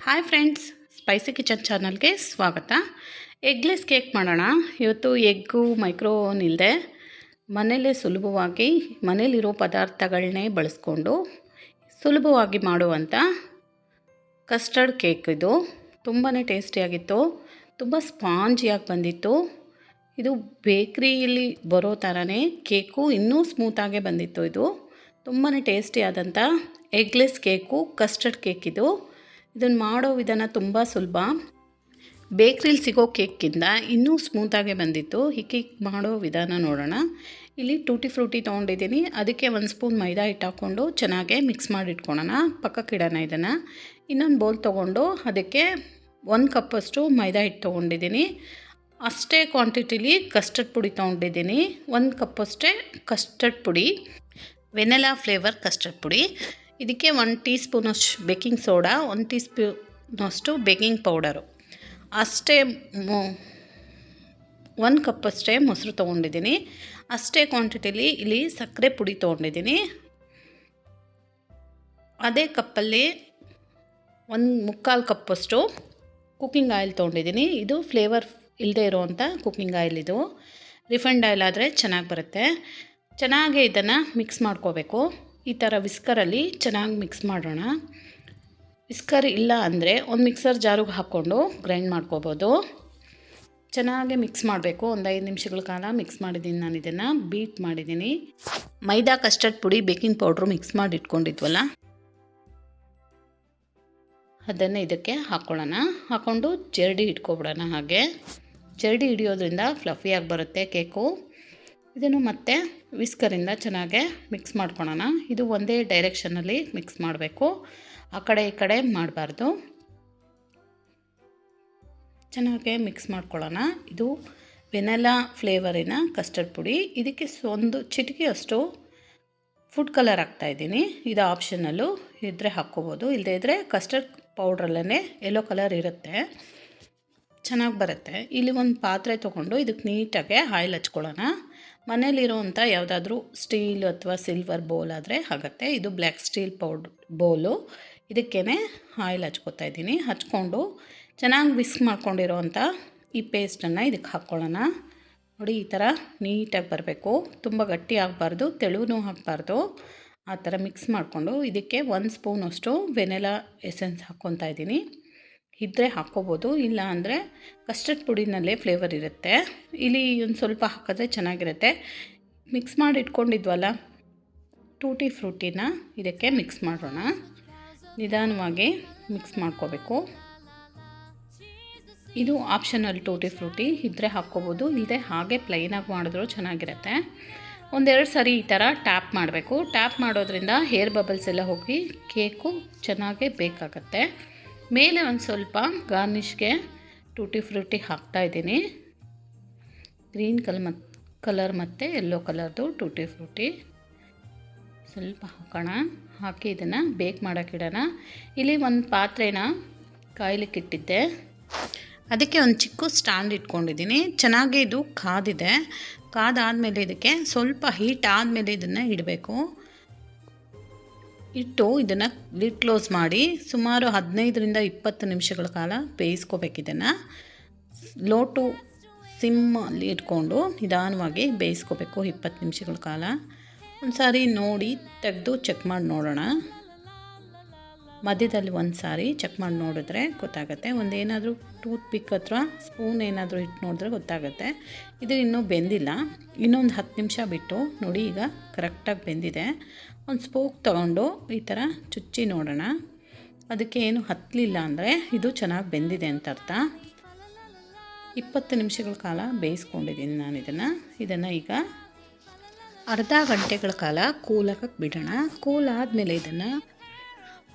Hi friends, spicy kitchen ಚಾನಲ್ಗೆ ಸ್ವಾಗತ. Eggless cake ಮಾಡೋಣ. ಇವತ್ತು ಎಗ್ಗು ಮೈಕ್ರೋ ಓವನ್ ಇಲ್ಲದೆ ಮನೆಯಲ್ಲೇ ಸುಲಭವಾಗಿ ಮನೇಲಿರೋ ಪದಾರ್ಥಗಳನ್ನೇ ಬಳಸ್ಕೊಂಡು ಸುಲಭವಾಗಿ ಮಾಡುವಂಥ ಕಸ್ಟರ್ಡ್ ಕೇಕ್. ಇದು ತುಂಬಾ ಟೇಸ್ಟಿಯಾಗಿತ್ತು, ತುಂಬ ಸ್ಪಾಂಜಿಯಾಗಿ ಬಂದಿತ್ತು. ಇದು ಬೇಕ್ರಿಯಲ್ಲಿ ಬರೋ ಥರನೇ ಕೇಕು ಇನ್ನೂ ಸ್ಮೂತಾಗೆ ಬಂದಿತ್ತು. ಇದು ತುಂಬಾ ಟೇಸ್ಟಿಯಾದಂಥ ಎಗ್ಲೆಸ್ ಕೇಕು, ಕಸ್ಟರ್ಡ್ ಕೇಕ್. ಇದನ್ನು ಮಾಡೋ ವಿಧಾನ ತುಂಬ ಸುಲಭ. ಬೇಕ್ರಿಲಿ ಸಿಗೋ ಕೇಕ್ಕಿಂತ ಇನ್ನೂ ಸ್ಮೂತಾಗೆ ಬಂದಿತ್ತು. ಈ ಕೇಕ್ ಮಾಡೋ ವಿಧಾನ ನೋಡೋಣ. ಇಲ್ಲಿ ಟೂಟಿ ಫ್ರೂಟಿ ತೊಗೊಂಡಿದ್ದೀನಿ. ಅದಕ್ಕೆ 1 ಸ್ಪೂನ್ ಮೈದಾ ಹಿಟ್ಟು ಹಾಕ್ಕೊಂಡು ಚೆನ್ನಾಗೆ ಮಿಕ್ಸ್ ಮಾಡಿ ಇಟ್ಕೊಳ್ಳೋಣ. ಪಕ್ಕಕ್ಕೆ ಇಡೋಣ. ಇದನ್ನು ಇನ್ನೊಂದು ಬೌಲ್ ತೊಗೊಂಡು ಅದಕ್ಕೆ 1 ಕಪ್ಪಷ್ಟು ಮೈದಾ ಹಿಟ್ಟು ತೊಗೊಂಡಿದ್ದೀನಿ. ಅಷ್ಟೇ ಕ್ವಾಂಟಿಟಿಲಿ ಕಸ್ಟರ್ಡ್ ಪುಡಿ ತೊಗೊಂಡಿದ್ದೀನಿ. 1 ಕಪ್ಪಷ್ಟೇ ಕಸ್ಟರ್ಡ್ ಪುಡಿ, ವೆನಿಲಾ ಫ್ಲೇವರ್ ಕಸ್ಟರ್ಡ್ ಪುಡಿ. ಇದಕ್ಕೆ 1 ಟೀ ಸ್ಪೂನಷ್ಟು ಬೇಕಿಂಗ್ ಸೋಡಾ, 1 ಟೀ ಸ್ಪೂನಷ್ಟು ಬೇಕಿಂಗ್ ಪೌಡರು, ಅಷ್ಟೇ 1 ಕಪ್ಪಷ್ಟೇ ಮೊಸರು ತೊಗೊಂಡಿದ್ದೀನಿ. ಅಷ್ಟೇ ಕ್ವಾಂಟಿಟಿಲಿ ಇಲ್ಲಿ ಸಕ್ಕರೆ ಪುಡಿ ತೊಗೊಂಡಿದ್ದೀನಿ. ಅದೇ ಕಪ್ಪಲ್ಲಿ 1/4 ಕಪ್ಪಷ್ಟು ಕುಕ್ಕಿಂಗ್ ಆಯಿಲ್ ತೊಗೊಂಡಿದ್ದೀನಿ. ಇದು ಫ್ಲೇವರ್ ಇಲ್ಲದೆ ಇರೋವಂಥ ಕುಕ್ಕಿಂಗ್ ಆಯಿಲ್. ಇದು ರಿಫೈಂಡ್ ಆಯಿಲ್ ಆದರೆ ಚೆನ್ನಾಗಿ ಬರುತ್ತೆ. ಚೆನ್ನಾಗಿ ಇದನ್ನು ಮಿಕ್ಸ್ ಮಾಡ್ಕೋಬೇಕು. ಈ ಥರ ವಿಸ್ಕರಲ್ಲಿ ಚೆನ್ನಾಗಿ ಮಿಕ್ಸ್ ಮಾಡೋಣ. ವಿಸ್ಕರ್ ಇಲ್ಲ ಅಂದರೆ ಒಂದು ಮಿಕ್ಸರ್ ಜಾರಿಗೆ ಹಾಕ್ಕೊಂಡು ಗ್ರೈಂಡ್ ಮಾಡ್ಕೋಬೋದು. ಚೆನ್ನಾಗಿ ಮಿಕ್ಸ್ ಮಾಡಬೇಕು. ಒಂದು 5 ನಿಮಿಷಗಳ ಕಾಲ ಮಿಕ್ಸ್ ಮಾಡಿದ್ದೀನಿ. ನಾನು ಇದನ್ನು ಬೀಟ್ ಮಾಡಿದ್ದೀನಿ. ಮೈದಾ, ಕಸ್ಟರ್ಡ್ ಪುಡಿ, ಬೇಕಿಂಗ್ ಪೌಡ್ರು ಮಿಕ್ಸ್ ಮಾಡಿ ಇಟ್ಕೊಂಡಿದ್ವಲ್ಲ, ಅದನ್ನು ಇದಕ್ಕೆ ಹಾಕ್ಕೊಳ್ಳೋಣ. ಹಾಕ್ಕೊಂಡು ಜರಡಿ ಇಟ್ಕೊಬಿಡೋಣ. ಹಾಗೆ ಜರಡಿ ಹಿಡಿಯೋದ್ರಿಂದ ಫ್ಲಫಿಯಾಗಿ ಬರುತ್ತೆ ಕೇಕು. ಇದನ್ನು ಮತ್ತೆ ವಿಸ್ಕರಿಂದ ಚೆನ್ನಾಗೆ ಮಿಕ್ಸ್ ಮಾಡ್ಕೊಳ್ಳೋಣ. ಇದು ಒಂದೇ ಡೈರೆಕ್ಷನಲ್ಲಿ ಮಿಕ್ಸ್ ಮಾಡಬೇಕು, ಆ ಕಡೆ ಈ ಕಡೆ ಮಾಡಬಾರ್ದು. ಚೆನ್ನಾಗೆ ಮಿಕ್ಸ್ ಮಾಡ್ಕೊಳ್ಳೋಣ. ಇದು ವೆನಿಲಾ ಫ್ಲೇವರಿನ ಕಸ್ಟರ್ಡ್ ಪುಡಿ. ಇದಕ್ಕೆ 1 ಚಿಟಿಕೆಯಷ್ಟು ಫುಡ್ ಕಲರ್ ಹಾಕ್ತಾಯಿದ್ದೀನಿ. ಇದು ಆಪ್ಷನಲ್ಲು, ಇದ್ದರೆ ಹಾಕ್ಕೋಬೋದು. ಇಲ್ಲದೇ ಇದ್ದರೆ ಕಸ್ಟರ್ಡ್ ಪೌಡ್ರಲ್ಲೇ ಯೆಲ್ಲೋ ಕಲರ್ ಇರುತ್ತೆ, ಚೆನ್ನಾಗಿ ಬರುತ್ತೆ. ಇಲ್ಲಿ ಒಂದು ಪಾತ್ರೆ ತೊಗೊಂಡು ಇದಕ್ಕೆ ನೀಟಾಗೆ ಆಯಿಲ್ ಹಚ್ಕೊಳ್ಳೋಣ. ಮನೇಲಿರುವಂಥ ಯಾವುದಾದ್ರೂ ಸ್ಟೀಲ್ ಅಥವಾ ಸಿಲ್ವರ್ ಬೌಲ್ ಆದರೆ ಆಗುತ್ತೆ. ಇದು ಬ್ಲ್ಯಾಕ್ ಸ್ಟೀಲ್ ಬೌಲು. ಇದಕ್ಕೇ ಆಯಿಲ್ ಹಚ್ಕೋತಾ ಇದ್ದೀನಿ. ಹಚ್ಕೊಂಡು ಚೆನ್ನಾಗಿ ವಿಸ್ಕ್ ಮಾಡ್ಕೊಂಡಿರೋವಂಥ ಈ ಪೇಸ್ಟನ್ನು ಇದಕ್ಕೆ ಹಾಕ್ಕೊಳ್ಳೋಣ. ನೋಡಿ, ಈ ಥರ ನೀಟಾಗಿ ಬರಬೇಕು. ತುಂಬ ಗಟ್ಟಿ ಆಗಬಾರ್ದು, ತೆಳುವೂ ಹಾಕಬಾರ್ದು. ಆ ಥರ ಮಿಕ್ಸ್ ಮಾಡಿಕೊಂಡು ಇದಕ್ಕೆ 1 ಸ್ಪೂನಷ್ಟು ವೆನಿಲಾ ಎಸೆನ್ಸ್ ಹಾಕ್ಕೊತಾ ಇದ್ದೀನಿ. ಇದ್ದರೆ ಹಾಕ್ಕೋಬೋದು, ಇಲ್ಲ ಅಂದರೆ ಕಸ್ಟರ್ಡ್ ಪುಡಿನಲ್ಲೇ ಫ್ಲೇವರ್ ಇರುತ್ತೆ. ಇಲ್ಲಿ ಒಂದು ಸ್ವಲ್ಪ ಹಾಕಿದ್ರೆ ಚೆನ್ನಾಗಿರುತ್ತೆ. ಮಿಕ್ಸ್ ಮಾಡಿ ಇಟ್ಕೊಂಡಿದ್ವಲ್ಲ ಟೂಟಿ ಫ್ರೂಟಿನ ಇದಕ್ಕೆ ಮಿಕ್ಸ್ ಮಾಡೋಣ. ನಿಧಾನವಾಗಿ ಮಿಕ್ಸ್ ಮಾಡ್ಕೋಬೇಕು. ಇದು ಆಪ್ಷನಲ್ ಟೂಟಿ ಫ್ರೂಟಿ. ಇದ್ದರೆ ಹಾಕ್ಕೋಬೋದು, ಇಲ್ಲದೆ ಹಾಗೆ ಪ್ಲೈನಾಗಿ ಮಾಡಿದ್ರೂ ಚೆನ್ನಾಗಿರುತ್ತೆ. 1-2 ಸರಿ ಈ ಥರ ಟ್ಯಾಪ್ ಮಾಡಬೇಕು. ಟ್ಯಾಪ್ ಮಾಡೋದ್ರಿಂದ ಹೇರ್ ಬಬಲ್ಸ್ ಎಲ್ಲ ಹೋಗಿ ಕೇಕು ಚೆನ್ನಾಗೇ ಬೇಕಾಗತ್ತೆ. ಮೇಲೆ ಒಂದು ಸ್ವಲ್ಪ ಗಾರ್ನಿಷ್ಗೆ ಟೂಟಿ ಫ್ರೂಟಿ ಹಾಕ್ತಾಯಿದ್ದೀನಿ. ಗ್ರೀನ್ ಕಲರ್ ಮತ್ತು ಯೆಲ್ಲೋ ಕಲರ್ದು ಟೂಟಿ ಫ್ರೂಟಿ ಸ್ವಲ್ಪ ಹಾಕೋಣ. ಹಾಕಿ ಇದನ್ನು ಬೇಕ್ ಮಾಡೋಕ್ಕಿಡೋಣ. ಇಲ್ಲಿ ಒಂದು ಪಾತ್ರೆನ ಕಾಯ್ಲಿಕ್ಕೆ ಇಟ್ಟಿದ್ದೆ. ಅದಕ್ಕೆ ಒಂದು ಚಿಕ್ಕ ಸ್ಟ್ಯಾಂಡ್ ಇಟ್ಕೊಂಡಿದ್ದೀನಿ. ಚೆನ್ನಾಗಿ ಇದು ಕಾದಿದೆ. ಕಾದಾದಮೇಲೆ ಇದಕ್ಕೆ ಸ್ವಲ್ಪ ಹೀಟ್ ಆದಮೇಲೆ ಇದನ್ನು ಇಡಬೇಕು. ಇಟ್ಟು ಇದನ್ನು ಲಿಡ್ ಕ್ಲೋಸ್ ಮಾಡಿ ಸುಮಾರು 15-20 ನಿಮಿಷಗಳ ಕಾಲ ಬೇಯಿಸ್ಕೋಬೇಕು. ಇದನ್ನು ಲೋ ಟು ಸಿಮ್ಮಲ್ಲಿ ಇಟ್ಕೊಂಡು ನಿಧಾನವಾಗಿ ಬೇಯಿಸ್ಕೋಬೇಕು 20 ನಿಮಿಷಗಳ ಕಾಲ. ಒಂದು ಸಾರಿ ನೋಡಿ ತೆಗೆದು ಚೆಕ್ ಮಾಡಿ ನೋಡೋಣ. ಮಧ್ಯದಲ್ಲಿ ಒಂದು ಸಾರಿ ಚೆಕ್ ಮಾಡಿ ನೋಡಿದ್ರೆ ಗೊತ್ತಾಗುತ್ತೆ. ಒಂದೇನಾದರೂ ಟೂತ್ ಪಿಕ್ ಅಥವಾ ಸ್ಪೂನ್ ಏನಾದರೂ ಇಟ್ಟು ನೋಡಿದ್ರೆ ಗೊತ್ತಾಗುತ್ತೆ. ಇದು ಇನ್ನೂ ಬೆಂದಿಲ್ಲ. ಇನ್ನೊಂದು 10 ನಿಮಿಷ ಬಿಟ್ಟು ನೋಡಿ, ಈಗ ಕರೆಕ್ಟಾಗಿ ಬೆಂದಿದೆ. ಒಂದು ಸ್ಪೂಕ್ ತೊಗೊಂಡು ಈ ಥರ ಚುಚ್ಚಿ ನೋಡೋಣ. ಅದಕ್ಕೆ ಏನು ಹತ್ತಲಿಲ್ಲ ಅಂದರೆ ಇದು ಚೆನ್ನಾಗಿ ಬೆಂದಿದೆ ಅಂತ ಅರ್ಥ. 20 ನಿಮಿಷಗಳ ಕಾಲ ಬೇಯಿಸ್ಕೊಂಡಿದ್ದೀನಿ ನಾನು ಇದನ್ನು ಈಗ ಅರ್ಧ ಗಂಟೆಗಳ ಕಾಲ ಕೂಲಾಗಕ್ಕೆ ಬಿಡೋಣ. ಕೂಲ್ ಆದಮೇಲೆ ಇದನ್ನು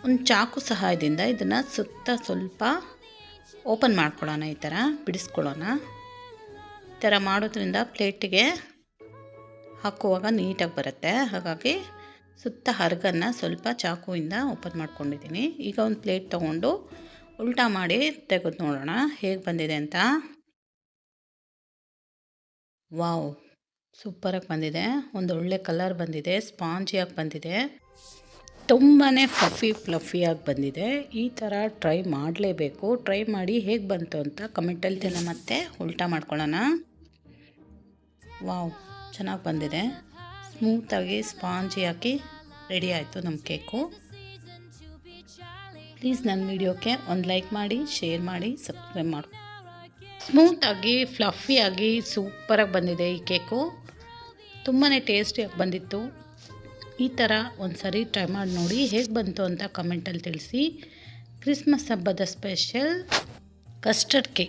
ಒಂದು ಚಾಕು ಸಹಾಯದಿಂದ ಇದನ್ನು ಸುತ್ತ ಸ್ವಲ್ಪ ಓಪನ್ ಮಾಡ್ಕೊಳ್ಳೋಣ. ಈ ಥರ ಬಿಡಿಸ್ಕೊಳ್ಳೋಣ. ಈ ಥರ ಮಾಡೋದ್ರಿಂದ ಪ್ಲೇಟಿಗೆ ಹಾಕುವಾಗ ನೀಟಾಗಿ ಬರುತ್ತೆ. ಹಾಗಾಗಿ ಸುತ್ತ ಹರ್ಗನ್ನು ಸ್ವಲ್ಪ ಚಾಕುವಿಂದ ಓಪನ್ ಮಾಡ್ಕೊಂಡಿದ್ದೀನಿ. ಈಗ ಒಂದು ಪ್ಲೇಟ್ ತೊಗೊಂಡು ಉಲ್ಟಾ ಮಾಡಿ ತೆಗೆದು ನೋಡೋಣ ಹೇಗೆ ಬಂದಿದೆ ಅಂತ. ವಾವ್, ಸೂಪರಾಗಿ ಬಂದಿದೆ. ಒಂದು ಒಳ್ಳೆ ಕಲರ್ ಬಂದಿದೆ, ಸ್ಪಾಂಜಿಯಾಗಿ ಬಂದಿದೆ. ತುಂಬಾ ಫ್ಲಫಿಯಾಗಿ ಬಂದಿದೆ. ಈ ಥರ ಟ್ರೈ ಮಾಡಲೇಬೇಕು. ಟ್ರೈ ಮಾಡಿ ಹೇಗೆ ಬಂತು ಅಂತ ಕಮೆಂಟಲ್ಲಿ ಮತ್ತೆ ಉಲ್ಟಾ ಮಾಡ್ಕೊಳ್ಳೋಣ. ವಾವ್, ಚೆನ್ನಾಗಿ ಬಂದಿದೆ. ಸ್ಮೂತಾಗಿ ಸ್ಪಾಂಜಿ ಹಾಕಿ ರೆಡಿ ಆಯಿತು ನಮ್ಮ ಕೇಕು. ಪ್ಲೀಸ್ ನನ್ನ ವಿಡಿಯೋಕ್ಕೆ ಒಂದು ಲೈಕ್ ಮಾಡಿ, ಶೇರ್ ಮಾಡಿ, ಸಬ್ಸ್ಕ್ರೈಬ್ ಮಾಡಿ. ಸ್ಮೂತಾಗಿ ಫ್ಲಫಿಯಾಗಿ ಸೂಪರಾಗಿ ಬಂದಿದೆ ಈ ಕೇಕು. ತುಂಬಾ ಟೇಸ್ಟಿಯಾಗಿ ಬಂದಿತ್ತು. ಈ ಥರ ಒಂದು ಸರಿ ಟ್ರೈ ಮಾಡಿ ನೋಡಿ, ಹೇಗೆ ಬಂತು ಅಂತ ಕಮೆಂಟಲ್ಲಿ ತಿಳಿಸಿ. ಕ್ರಿಸ್ಮಸ್ ಹಬ್ಬದ ಸ್ಪೆಷಲ್ ಕಸ್ಟರ್ಡ್ ಕೇಕ್.